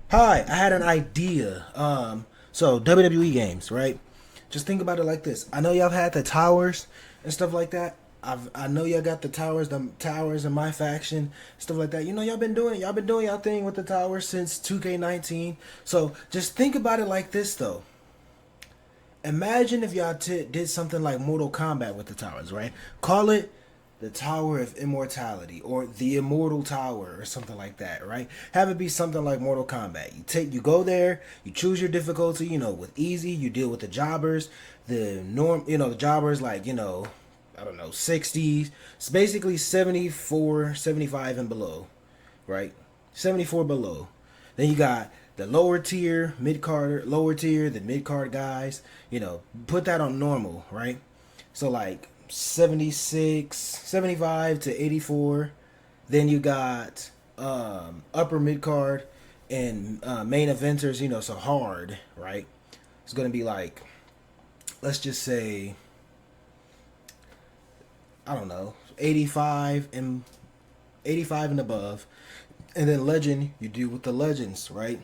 Hi, I had an idea. So WWE games, right? Just think about it like this. I know y'all had the towers and stuff like that. I know y'all got the towers in my faction, stuff like that. You know y'all been doing y'all thing with the towers since 2K19. So just think about it like this though. Imagine if y'all did something like Mortal Kombat with the towers, right? Call it the Tower of Immortality or the Immortal Tower or something like that, right? Have it be something like Mortal Kombat. You go there, you choose your difficulty, with easy, you deal with the jobbers, the jobbers like, I don't know, 60s. It's basically 74, 75 and below, right? 74 below. Then you got the lower tier, the mid card guys. Put that on normal, right? So like 76, 75 to 84. Then you got upper mid card and main eventers. So hard, right? It's gonna be like, let's just say, I don't know, 85 and above. And then legend, you do with the legends, right?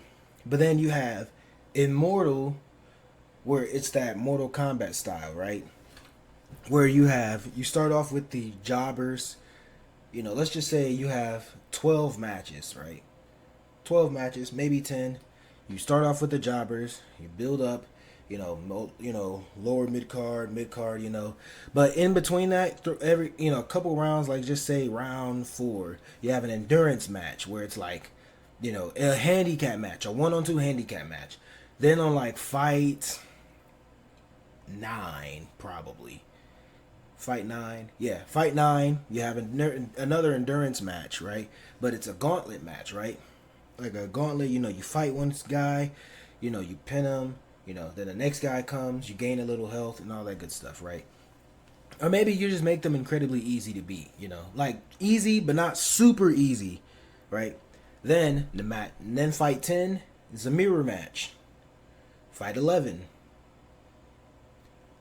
But then you have immortal, where it's that Mortal Kombat style, right? Where you start off with the jobbers. Let's just say you have 12 matches, right? 12 matches, maybe 10. You start off with the jobbers, you build up, lower mid card, but in between that, every a couple rounds, like just say round 4, you have an endurance match where it's like, a handicap match, a 1-on-2 handicap match. Then on like fight 9, probably fight 9, yeah, fight 9, you have another endurance match, right? But it's a gauntlet match, right? Like a gauntlet, you fight one guy, you pin him, then the next guy comes, you gain a little health and all that good stuff, right? Or maybe you just make them incredibly easy to beat, like easy but not super easy, right? Then fight 10 is a mirror match. Fight 11,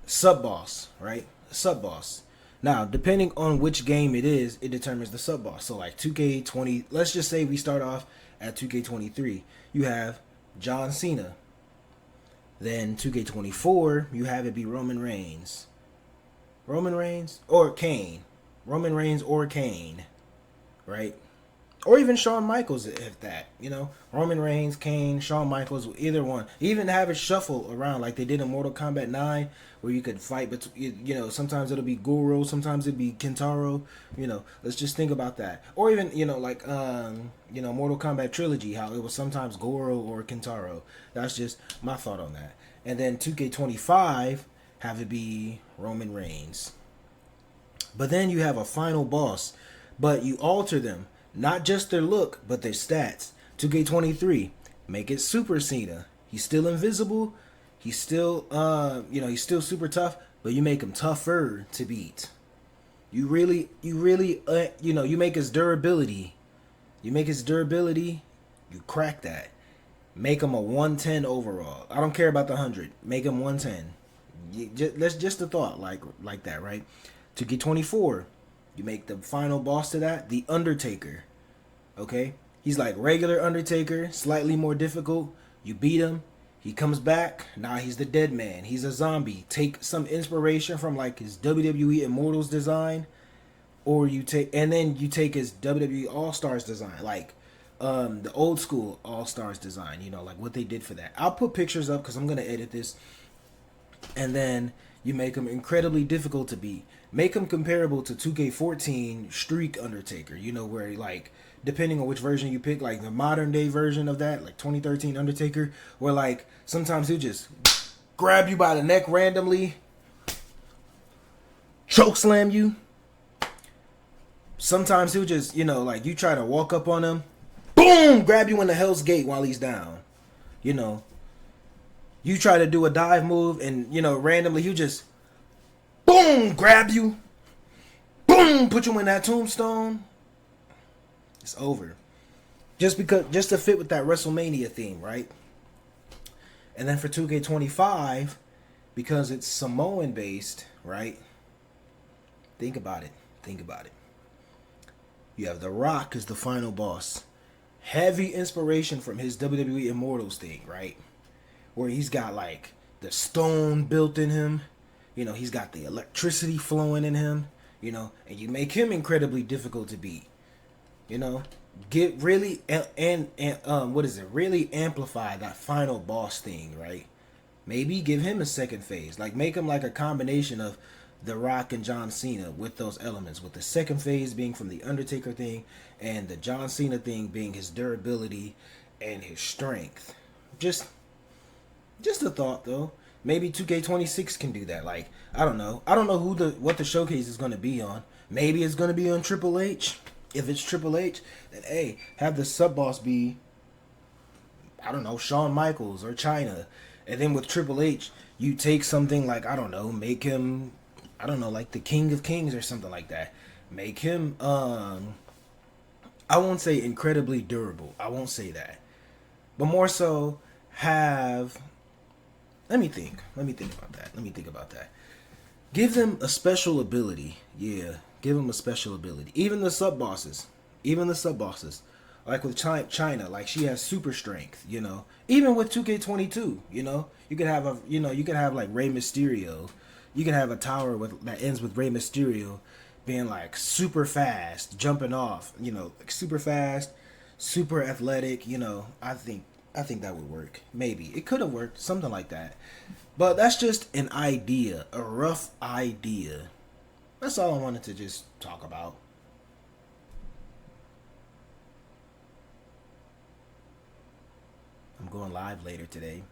sub boss, right? Sub boss. Now, depending on which game it is, it determines the sub boss. So, like 2K20, let's just say we start off at 2K23. You have John Cena. Then 2K24, you have it be Roman Reigns. Roman Reigns or Kane. Roman Reigns or Kane, right? Or even Shawn Michaels, if that, Roman Reigns, Kane, Shawn Michaels, either one. Even have it shuffle around like they did in Mortal Kombat 9, where you could fight, but sometimes it'll be Goro, sometimes it'll be Kentaro. Let's just think about that. Or even like Mortal Kombat Trilogy, how it was sometimes Goro or Kentaro. That's just my thought on that. And then 2K25 have it be Roman Reigns. But then you have a final boss, but you alter them. Not just their look, but their stats. 2K23, make it Super Cena. He's still invisible. He's still, he's still super tough, but you make him tougher to beat. You really, you make his durability. You make his durability. You crack that. Make him a 110 overall. I don't care about the 100. Make him 110. That's just a thought, like that, right? 2K24. You make the final boss to that the Undertaker. Okay? He's like regular Undertaker, slightly more difficult. You beat him. He comes back. Now he's the dead man. He's a zombie. Take some inspiration from like his WWE Immortals design. And then you take his WWE All Stars design. Like the old school All Stars design. Like what they did for that. I'll put pictures up because I'm going to edit this. And then you make him incredibly difficult to beat. Make him comparable to 2K14 Streak Undertaker. Where like depending on which version you pick, like the modern day version of that, like 2013 Undertaker, where like sometimes he'll just grab you by the neck randomly, choke slam you. Sometimes he'll just, like you try to walk up on him, boom, grab you in the Hell's Gate while he's down. You try to do a dive move and, randomly he'll just, boom, grab you, boom, put you in that tombstone. It's over. Just to fit with that WrestleMania theme, right? And then for 2K25, because it's Samoan based, right? Think about it. You have The Rock as the final boss. heavy inspiration from his WWE Immortals thing, right? Where he's got like the stone built in him, you know, he's got the electricity flowing in him, you know, and you make him incredibly difficult to beat, you know. Get really and what is it? Really amplify that final boss thing, right? Maybe give him a second phase, like make him like a combination of The Rock and John Cena with those elements, with the second phase being from the Undertaker thing, and the John Cena thing being his durability and his strength. Just just a thought though. Maybe 2K26 can do that. Like, I don't know. I don't know what the showcase is going to be on. Maybe it's going to be on Triple H. If it's Triple H, then hey, have the sub boss be, I don't know, Shawn Michaels or China. And then with Triple H, you take something like, I don't know, make him, I don't know, like the King of Kings or something like that. Make him I won't say incredibly durable. I won't say that. But more so have, let me think. Let me think about that. Let me think about that. Give them a special ability. Yeah, give them a special ability. Even the sub bosses. Even the sub bosses. Like with China, like she has super strength, you know. Even with 2K22, you know, you could have you could have like Rey Mysterio. You could have a tower with that ends with Rey Mysterio being like super fast, jumping off, you know, like super fast, super athletic, you know. I think that would work. Maybe. It could have worked, something like that. But that's just an idea, a rough idea. That's all I wanted to just talk about. I'm going live later today.